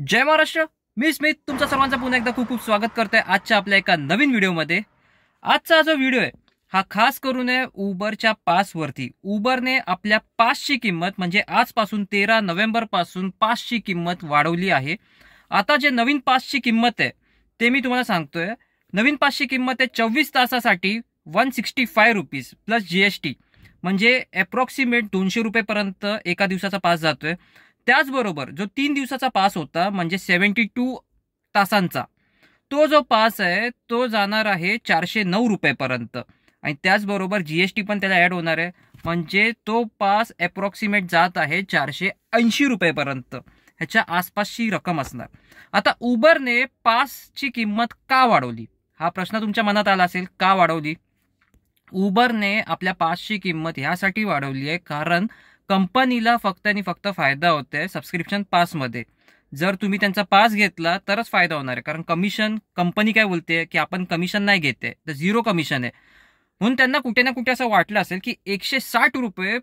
जय महाराष्ट्र. मी स्मित तुमचा सर्वांचा पुन्हा एकदा खूप खूप स्वागत करतोय आजच्या आपल्या एका नवीन व्हिडिओमध्ये. आजचा जो व्हिडिओ आहे हा खास करून आहे उबरच्या पासवरती. उबरने आपल्या पासची किंमत म्हणजे आजपासून 13 नोव्हेंबर पासून पासची किंमत वाढवली आहे. आता जे नवीन पासची किंमत आहे ते मी तुम्हाला सांगतोय. नवीन पासची किंमत आहे 24 तासासाठी 165 रुपीज प्लस GST, म्हणजे अप्रॉक्सिमेट 200 रुपयेपर्यंत एका दिवसाचा पास जातोय. त्याचबरोबर जो 3 दिवसाचा पास होता म्हणजे 72 तासांचा, तो जो पास आहे तो जाणार आहे 409 रुपयेपर्यंत. आणि त्याचबरोबर GST पण त्याला ॲड होणार आहे, म्हणजे तो पास अप्रॉक्सिमेट जात आहे 480 रुपयेपर्यंत. ह्याच्या आसपासची रक्कम असणार. आता उबरने पासची किंमत का वाढवली हा प्रश्न तुमच्या मनात आला असेल. का वाढवली? उबरने आपल्या पासची किंमत ह्यासाठी वाढवली आहे कारण कंपनीला फक्त आणि फक्त फायदा होतोय सबस्क्रिप्शन पासमध्ये. जर तुम्ही त्यांचा पास घेतला तरच फायदा होणार आहे, कारण कमिशन कंपनी काय बोलते की आपण कमिशन नाही घेते, तर 0 कमिशन आहे. म्हणून त्यांना कुठे ना कुठे असं वाटलं असेल की 160 रुपये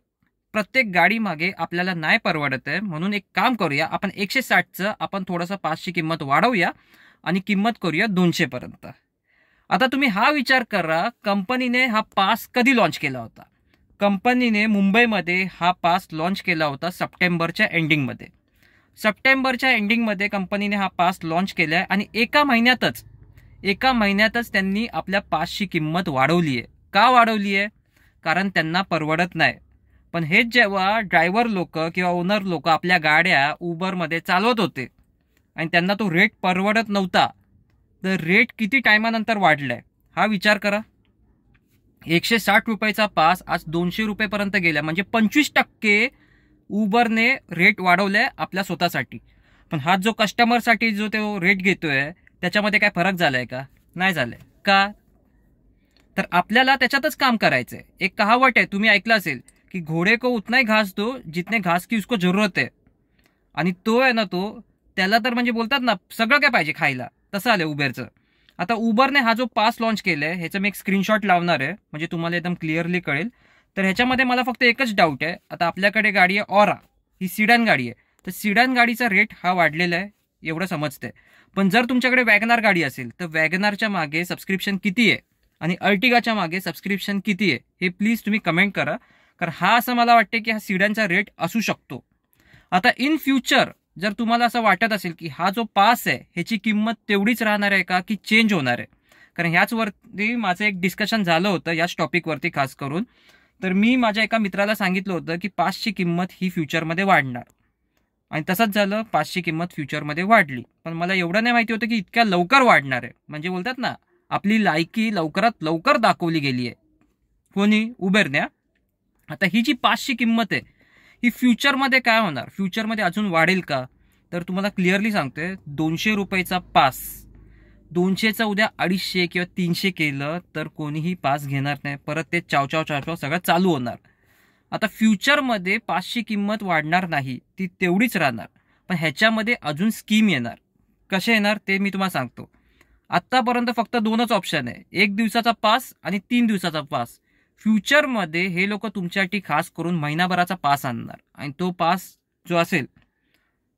प्रत्येक गाडी मागे आपल्याला नाही परवडत आहे, म्हणून एक काम करूया, आपण 160चं आपण थोडंसं पासची किंमत वाढवूया आणि किंमत करूया 200 पर्यंत. आता तुम्ही हा विचार करा, कंपनीने हा पास कधी लॉन्च केला होता. कंपनीने मुंबईमध्ये हा पास लॉन्च केला होता सप्टेंबरच्या एंडिंगमध्ये कंपनीने हा पास लॉन्च केला आहे. आणि एका महिन्यातच त्यांनी आपल्या पासची किंमत वाढवली आहे. का वाढवली आहे? कारण त्यांना परवडत नाही. पण हेच जेव्हा ड्रायव्हर लोक किंवा ओनर लोक आपल्या गाड्या उबरमध्ये चालवत होते आणि त्यांना तो रेट परवडत नव्हता, तर रेट किती टायमानंतर वाढलाय हा विचार करा. 160 रुपयाचा पास आज 200 रुपयेपर्यंत गेला, म्हणजे 25% उबरने रेट वाढवलाय आपल्या स्वतःसाठी. पण हा जो कस्टमरसाठी जो तो रेट घेतोय त्याच्यामध्ये काय फरक झालाय का? नाही झालाय. का? तर आपल्याला त्याच्यातच काम करायचंय. एक कहावत आहे, तुम्ही ऐकलं असेल की घोडे को उतना ही घास दो जितने घास की उसको जरूरत है. आणि तो आहे ना, तो त्याला तर म्हणजे बोलतात ना सगळं काय पाहिजे खायला, तसं आलंय उबरचं. आता उबरने हा जो पास लॉन्च केलाय ह्याचं मी एक स्क्रीनशॉट लावणार आहे, म्हणजे तुम्हाला एकदम क्लिअरली कळेल. तर ह्याच्यामध्ये मला फक्त एकच डाऊट आहे. आता आपल्याकडे गाडी आहे ऑरा, ही सिडॅन गाडी आहे. तर सिडॅन गाडीचा रेट हा वाढलेला आहे एवढं समजतंय. पण जर तुमच्याकडे वॅगनार गाडी असेल तर वॅगनारच्या मागे सबस्क्रिप्शन किती आहे आणि अर्टिगाच्या मागे सबस्क्रिप्शन किती आहे हे प्लीज तुम्ही कमेंट करा. कारण हा असं मला वाटते की हा सिडॅनचा रेट असू शकतो. आता इन फ्युचर जर तुम्हाला असं वाटत असेल की हा जो पास आहे ह्याची किंमत तेवढीच राहणार आहे का की चेंज होणार आहे, कारण ह्याचवरती माझं एक डिस्कशन झालं होतं याच टॉपिकवरती खास करून. तर मी माझ्या एका मित्राला सांगितलं होतं की पासची किंमत ही फ्युचरमध्ये वाढणार, आणि तसंच झालं. पासची किंमत फ्युचरमध्ये वाढली. पण मला एवढं नाही माहिती होतं की इतक्या लवकर वाढणार आहे. म्हणजे बोलतात ना, आपली लायकी लवकरात लवकर दाखवली गेली आहे. कोणी? उबेरने. आता ही जी पासची किंमत आहे ही फ्युचरमध्ये काय होणार, फ्युचरमध्ये अजून वाढेल का? तर तुम्हाला क्लिअरली सांगतोय, 200 रुपयाचा पास 200चा उद्या 250 किंवा 300 केलं तर कोणीही पास घेणार नाही. परत ते चाव सगळं चालू होणार. आता फ्युचरमध्ये पासची किंमत वाढणार नाही, ती तेवढीच राहणार. पण ह्याच्यामध्ये अजून स्कीम येणार. कसे येणार ते मी तुम्हाला सांगतो. आत्तापर्यंत फक्त 2च ऑप्शन आहे, 1 दिवसाचा पास आणि 3 दिवसाचा पास. फ्युचरमध्ये हे लोक तुमच्यासाठी खास करून महिनाभराचा पास आणणार, आणि तो पास जो असेल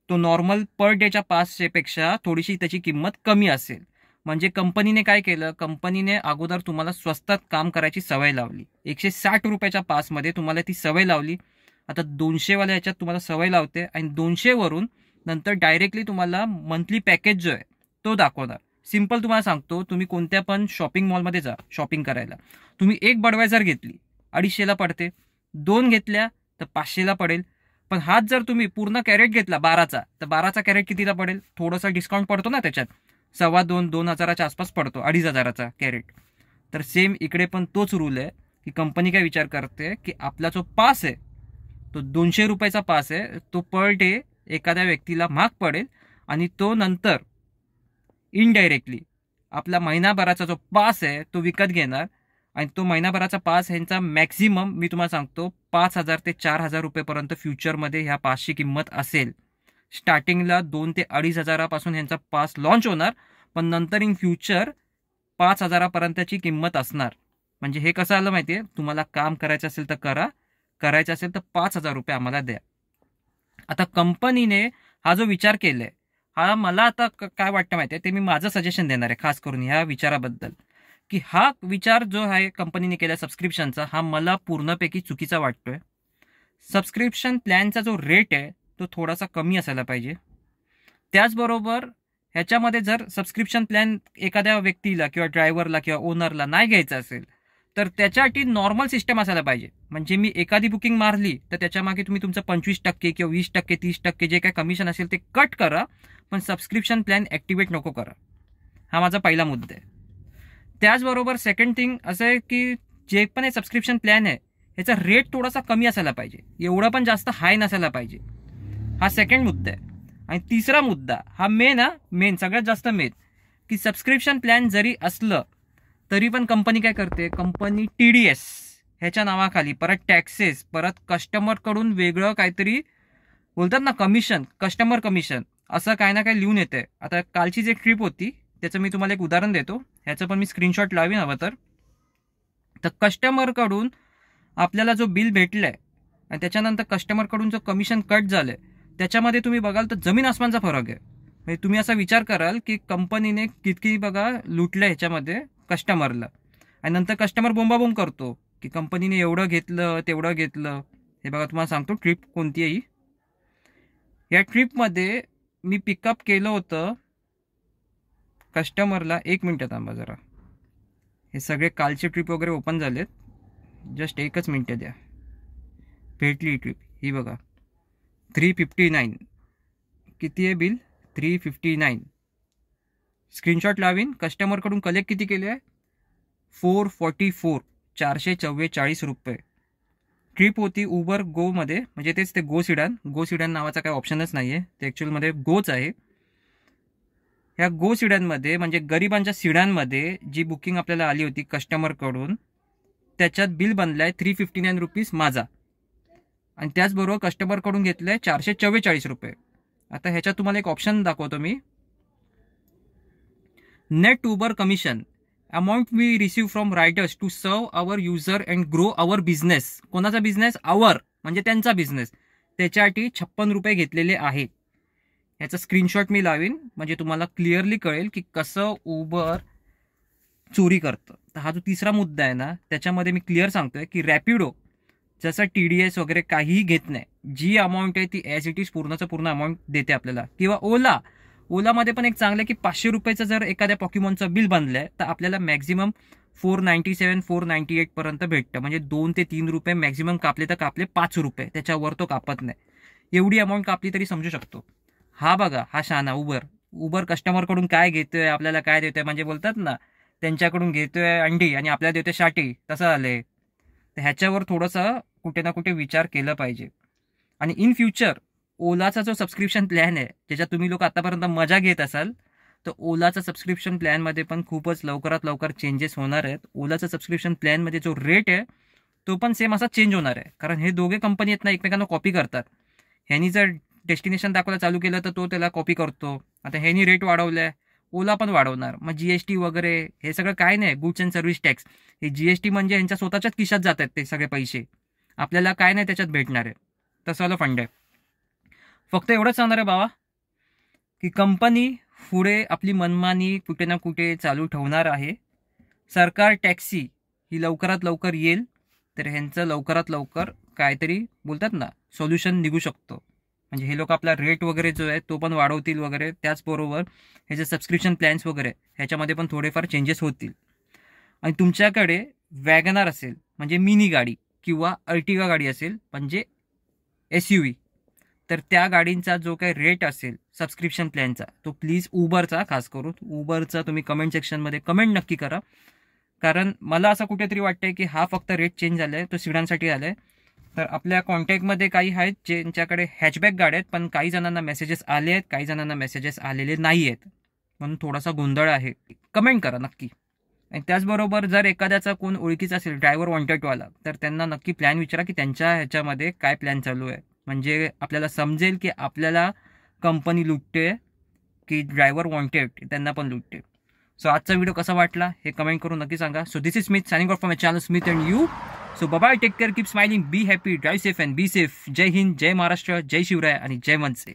तो नॉर्मल पर डेच्या पासपेक्षा थोडीशी त्याची किंमत कमी असेल. म्हणजे कंपनीने काय केलं, कंपनीने अगोदर तुम्हाला स्वस्तात काम करायची सवय लावली. 160 रुपयाच्या पासमध्ये तुम्हाला ती सवय लावली. आता 200वाल्या ह्याच्यात तुम्हाला सवय लावते, आणि 200वरून नंतर डायरेक्टली तुम्हाला मंथली पॅकेज जो आहे तो दाखवणार. सिम्पल तुम्हाला सांगतो, तुम्ही कोणत्या पण शॉपिंग मॉलमध्ये जा शॉपिंग करायला. तुम्ही एक बडवायझर घेतली 250ला पडते, 2 घेतल्या तर 500ला पडेल. पण हाच जर तुम्ही पूर्ण कॅरेट घेतला 12चा, तर 12चा कॅरेट कितीला पडेल? थोडासा डिस्काउंट पडतो ना त्याच्यात, 2,500-2,000च्या आसपास पडतो 2,500चा कॅरेट. तर सेम इकडे पण तोच रूल आहे की कंपनी काय विचार करते की आपला जो पास आहे तो 200 रुपयाचा पास आहे, तो पर डे एखाद्या व्यक्तीला महाग पडेल, आणि तो नंतर इनडायरेक्टली आपला महिनाभराचा जो पास आहे तो विकत घेणार. आणि तो महिनाभराचा पास ह्यांचा मॅक्झिमम मी तुम्हाला सांगतो 5,000 ते 4,000 रुपयेपर्यंत फ्युचरमध्ये ह्या पासची किंमत असेल. स्टार्टिंगला 2 ते 2,500पासून ह्यांचा पास लॉन्च होणार, पण नंतर इन फ्युचर 5,000पर्यंतची किंमत असणार. म्हणजे हे कसं आलं माहिती आहे, तुम्हाला काम करायचं असेल तर करा, करायचं असेल तर 5,000 रुपये आम्हाला द्या. आता कंपनीने हा जो विचार केलाय हा मला आता काय वाटतं माहिती आहे, ते मी माझं सजेशन देणार आहे खास करून ह्या विचाराबद्दल, की हा विचार जो आहे कंपनीने केला सबस्क्रिप्शनचा, हा मला पूर्णपैकी चुकीचा वाटतोय. सबस्क्रिप्शन प्लॅनचा जो रेट आहे तो थोडासा कमी असायला पाहिजे. त्याचबरोबर ह्याच्यामध्ये जर सबस्क्रिप्शन प्लॅन एखाद्या व्यक्तीला किंवा ड्रायव्हरला किंवा ओनरला नाही घ्यायचा असेल तर त्याच्यासाठी नॉर्मल सिस्टम असायला पाहिजे. म्हणजे मी एखादी बुकिंग मारली तर त्याच्यामागे तुम्ही तुमचं 25% किंवा 20% 30% जे काय कमिशन असेल ते कट करा, पण सबस्क्रिप्शन प्लॅन ॲक्टिवेट नको करा. हा माझा पहिला मुद्दा आहे. त्याचबरोबर सेकंड थिंग असं आहे की जे पण हे सबस्क्रिप्शन प्लॅन आहे ह्याचा रेट थोडासा कमी असायला पाहिजे, एवढा पण जास्त हाय नसायला पाहिजे. हा सेकंड मुद्दा आहे. आणि तिसरा मुद्दा हा मेन सगळ्यात जास्त मेन, की सबस्क्रिप्शन प्लॅन जरी असलं तरी पण कंपनी काय करते, कंपनी TDS ह्याच्या नावाखाली परत टॅक्सेस, परत कस्टमरकडून वेगळं काहीतरी बोलतात ना कमिशन, कस्टमर कमिशन, असं काय ना काय लिहून येते. आता कालची जी ट्रिप होती त्याचं मी तुम्हाला एक उदाहरण देतो, ह्याचं पण मी स्क्रीनशॉट लावीन हवं तर कस्टमरकडून आपल्याला जो बिल भेटलं आहे आणि त्याच्यानंतर कस्टमरकडून जो कमिशन कट झालं आहे त्याच्यामध्ये तुम्ही बघाल तर जमीन आसमानचा फरक आहे. म्हणजे तुम्ही असा विचार कराल की कंपनीने किती बघा लुटलं ह्याच्यामध्ये कस्टमरला, आणि नंतर कस्टमर बोंबाबोंब करतो की कंपनीने एवढं घेतलं तेवढं घेतलं. हे बघा तुम्हाला सांगतो ट्रिप कोणती आहे. या ट्रिपमध्ये मी पिकअप केलं होतं कस्टमरला, 1 मिनटं थांबा जरा, हे सगळे कालचे ट्रिप वगैरे ओपन झालेत, जस्ट 1 मिनटं द्या. भेटली ट्रिप ही बघा 359. किती आहे बिल? 359. स्क्रीनशॉट लावीन. कस्टमरकडून कलेक्ट किती केले आहे? 444, 444 रुपये. ट्रिप होती उबर गोमध्ये, म्हणजे तेच ते गो सिडॅन नावाचा काही ऑप्शनच नाही आहे, ते ॲक्च्युअलमध्ये गोच आहे. ह्या गो सिडॅनमध्ये म्हणजे गरिबांच्या सिडॅनमध्ये जी बुकिंग आपल्याला आली होती कस्टमरकडून त्याच्यात बिल बनलं आहे 359 रुपीज माझा, आणि त्याचबरोबर कस्टमरकडून घेतलं आहे 444 रुपये. आता ह्याच्यात तुम्हाला एक ऑप्शन दाखवतो मी, net Uber commission amount we receive from riders to serve our user and grow our business. कोणाचा बिझनेस? आवर म्हणजे त्यांचा बिझनेस. त्याच्यासाठी 56 रुपये घेतलेले आहेत. ह्याचा स्क्रीनशॉट मी लावीन म्हणजे तुम्हाला क्लिअरली कळेल की कसं उबर चोरी करतं. तर हा जो तिसरा मुद्दा आहे ना त्याच्यामध्ये मी क्लिअर सांगतोय की रॅपिडो जसं TDS वगैरे काहीही घेत नाही, जी अमाऊंट आहे ती ॲज इट इज पूर्णचं पूर्ण अमाऊंट देते आपल्याला. किंवा ओलामध्ये पण एक चांगलं आहे की 500 रुपयाचं जर एखाद्या पॉक्युमॉनचं बिल बनलं आहे तर आपल्याला मॅक्झिमम 497 498 पर्यंत भेटतं. म्हणजे 2 ते 3 रुपये मॅक्झिमम कापले तर कापले, 5 रुपये त्याच्यावर तो कापत नाही. एवढी अमाऊंट कापली तरी समजू शकतो. हा बघा हा शाना उबर कस्टमरकडून काय घेतोय, आपल्याला काय देतोय, म्हणजे बोलतात ना त्यांच्याकडून घेतोय अंडी आणि आपल्याला देतोय शाटी, तसं आलंय. तर ह्याच्यावर थोडंसं कुठे ना कुठे विचार केला पाहिजे. आणि इन फ्युचर ओलाचा जो सबस्क्रिप्शन प्लॅन आहे ज्याच्यात तुम्ही लोक आतापर्यंत मजा घेत असाल, तर ओलाचा सबस्क्रिप्शन प्लॅनमध्ये पण खूपच लवकरात लवकर चेंजेस होणार आहेत. ओलाचा सबस्क्रिप्शन प्लॅनमध्ये जो रेट आहे तो पण सेम असा चेंज होणार आहे, कारण हे दोघे कंपनी आहेत ना एकमेकांना कॉपी करतात. ह्यांनी जर डेस्टिनेशन दाखवायला चालू केलं तर तो त्याला कॉपी करतो. आता ह्यांनी रेट वाढवलाय, ओला पण वाढवणार. मग GST वगैरे हे सगळं काय नाही, गुड्स अँड सर्व्हिस टॅक्स. हे GST म्हणजे यांच्या स्वतःच्याच खिशात जात आहेत ते सगळे पैसे, आपल्याला काय नाही त्याच्यात भेटणार आहे. तसं वाला फंड आहे. फक्त एवढंच सांगणार आहे बाबा की कंपनी पुढे आपली मनमानी कुठे ना कुठे चालू ठेवणार आहे. सरकार टॅक्सी ही लवकरात लवकर येईल तर ह्यांचं लवकरात लवकर काहीतरी बोलतात ना सोल्युशन निघू शकतो. म्हणजे हे लोक आपला रेट वगैरे जो आहे तो पण वाढवतील वगैरे. त्याचबरोबर हे जे सबस्क्रिप्शन प्लॅन्स वगैरे ह्याच्यामध्ये पण थोडेफार चेंजेस होतील. आणि तुमच्याकडे वॅगनार असेल म्हणजे मिनी गाडी किंवा अर्टिगा गाडी असेल म्हणजे SUV, तर त्या गाडींचा जो काही रेट असेल सबस्क्रिप्शन प्लॅनचा तो प्लीज उबरचा, खास करून उबरचा तुम्ही कमेंट सेक्शनमध्ये कमेंट नक्की करा. कारण मला असं कुठेतरी वाटतंय की हा फक्त रेट चेंज झाला आहे तो सिडानसाठी झाला आहे. तर आपल्या कॉन्टॅक्टमध्ये काही आहेत ज्यांच्याकडे हॅचबॅक गाड्या आहेत, पण काही जणांना मेसेजेस आले आहेत, काही जणांना मेसेजेस आलेले नाही आहेत, म्हणून थोडासा गोंधळ आहे. कमेंट करा नक्की. आणि त्याचबरोबर जर एखाद्याचा कोण ओळखीचा असेल ड्रायव्हर वॉन्टेडवाला तर त्यांना नक्की प्लॅन विचारा की त्यांच्या ह्याच्यामध्ये काय प्लॅन चालू आहे, म्हणजे आपल्याला समजेल की आपल्याला कंपनी लुटते की ड्रायव्हर वॉन्टेड त्यांना पण लुटते. सो आजचा व्हिडिओ कसा वाटला हे कमेंट करून नक्की सांगा. So this is Smith signing off from my channel Smith and you. So bye, take care, keep smiling, be happy, drive safe and be safe. जय हिंद, जय महाराष्ट्र, जय शिवराय आणि जय मनसे.